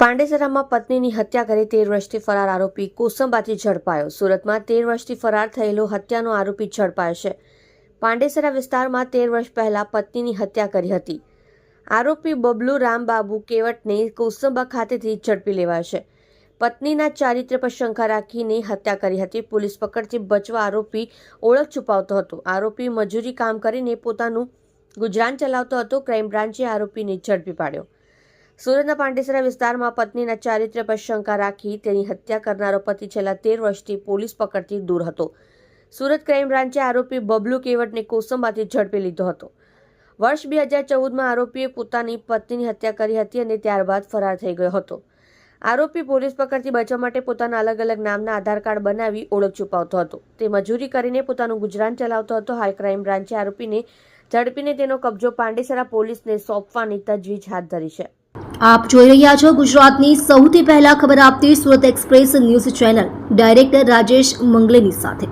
પાંડેસરામાં પત્નીની હત્યા કરી 13 વર્ષથી ફરાર આરોપી કોસંબાથી ઝડપાયો। સુરતમાં 13 વર્ષથી ફરાર થયેલો હત્યાનો આરોપી ઝડપાયો છે। પાંડેસરા વિસ્તારમાં 13 વર્ષ પહેલા પત્નીની હત્યા કરી હતી। આરોપી બબલુ રામબાબુ કેવટને કોસંબા ખાતેથી ઝડપી લેવાયો છે। પત્નીના ચારિત્ર્ય પર શંકા રાખીને હત્યા કરી હતી। પોલીસ પકડથી બચવા આરોપી ઓળખ છુપાવતો હતો। આરોપી મજૂરી કામ કરીને પોતાનું ગુજરાન ચલાવતો હતો। ક્રાઇમ બ્રાન્ચે આરોપીને ઝડપી પાડ્યો। સુરતના પાંડેસરા વિસ્તારમાં પત્નીના ચારિત્ર્ય પર શંકા રાખી તેની હત્યા કરનારો પતિ છેલ્લા 13 વર્ષથી પોલીસ પકડથી દૂર હતો। સુરત ક્રાઇમ બ્રાન્ચે આરોપી બબલુ કેવટને કોસંબાથી ઝડપી લીધો હતો। વર્ષ 2014માં આરોપીએ પોતાની પત્નીની હત્યા કરી હતી અને ત્યારબાદ ફરાર થઈ ગયો હતો। આરોપી પોલીસ પકડથી બચવા માટે પોતાના અલગ અલગ નામના આધાર કાર્ડ બનાવી ઓળખ છુપાવતો હતો। તે મજૂરી કરીને પોતાનું ગુજરાન ચલાવતો હતો। હાલ ક્રાઇમ બ્રાન્ચે આરોપીને ઝડપીને તેનો કબજો પાંડેસરા પોલીસને સોંપવાની તજવીજ હાથ ધરી છે। આપ જોઈ રહ્યા છો ગુજરાતની સૌથી પહેલા ખબર આપતી Surat express news channel director Rajesh મંગલેની સાથે।